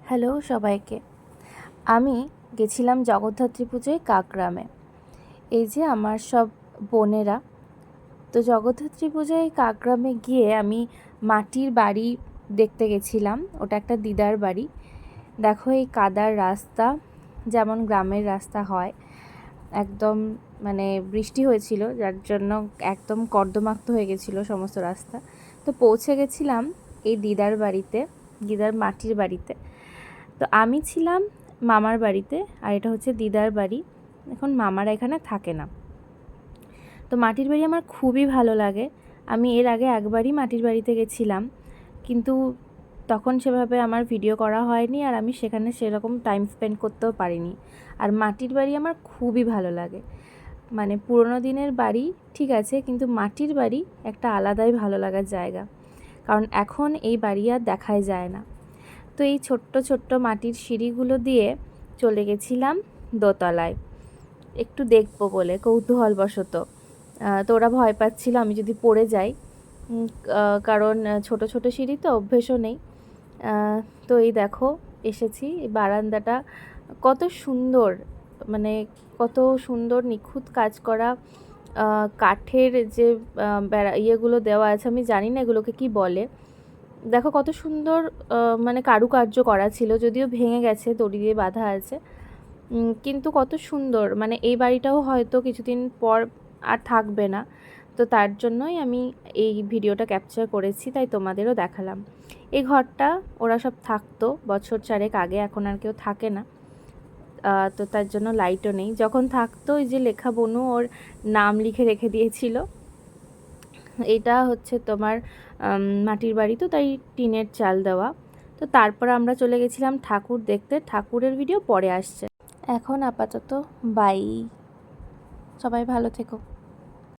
Hello সবাইকে। আমি গেছিলাম জগদ্ধাত্রী পুজোয় কাকগ্রামে। এই যে আমার সব বোনেরা, তো জগদ্ধাত্রী পুজোয় কাকগ্রামে গিয়ে আমি মাটির বাড়ি দেখতে গেছিলাম। ওটা একটা দিদার বাড়ি। দেখো এই কাদার রাস্তা, যেমন গ্রামের রাস্তা হয়, একদম মানে বৃষ্টি হয়েছিল যার জন্য একদম কর্দমাক্ত হয়ে গেছিলো সমস্ত রাস্তা। তো পৌঁছে গেছিলাম এই দিদার বাড়িতে, দিদার মাটির বাড়িতে। তো আমি ছিলাম মামার বাড়িতে, আর এটা হচ্ছে দিদার বাড়ি। এখন মামারা এখানে থাকে না। তো মাটির বাড়ি আমার খুবই ভালো লাগে। আমি এর আগে একবারই মাটির বাড়িতে গেছিলাম, কিন্তু তখন সেভাবে আমার ভিডিও করা হয়নি, আর আমি সেখানে সেরকম টাইম স্পেন্ড করতেও পারিনি। আর মাটির বাড়ি আমার খুবই ভালো লাগে। মানে পুরোনো দিনের বাড়ি ঠিক আছে, কিন্তু মাটির বাড়ি একটা আলাদাই ভালো লাগার জায়গা, কারণ এখন এই বাড়ি আর দেখাই যায় না। তো এই ছোট্ট ছোট্ট মাটির সিঁড়িগুলো দিয়ে চলে গেছিলাম দোতলায়, একটু দেখবো বলে কৌতূহলবশত। তো ওরা ভয় পাচ্ছিল আমি যদি পড়ে যাই, কারণ ছোট ছোট সিঁড়ি তো অভ্যেসও নেই। তো এই দেখো এসেছি। এই বারান্দাটা কত সুন্দর, মানে কত সুন্দর নিখুঁত কাজ করা কাঠের যে ইয়েগুলো দেওয়া আছে, আমি জানি না এগুলোকে কি বলে। দেখো কত সুন্দর মানে কারুকার্য করা ছিল, যদিও ভেঙে গেছে, দড়ি দিয়ে বাঁধা আছে, কিন্তু কত সুন্দর। মানে এই বাড়িটাও হয়তো কিছুদিন পর আর থাকবে না, তো তার জন্যই আমি এই ভিডিওটা ক্যাপচার করেছি, তাই তোমাদেরও দেখালাম। এই ঘরটা ওরা সব থাকতো বছর 4 আগে, এখন আর কেউ থাকে না। তো তার জন্য লাইটও নেই। যখন থাকতো ওই যে লেখা বনু ওর নাম লিখে রেখে দিয়েছিল। এটা হচ্ছে তোমার মাটির বাড়ি, তো তাই টিনের চাল দেওয়া। তো তারপর আমরা চলে গেছিলাম ঠাকুর দেখতে। ঠাকুরের ভিডিও পরে আসছে। এখন আপাতত বাই, সবাই ভালো থেকো।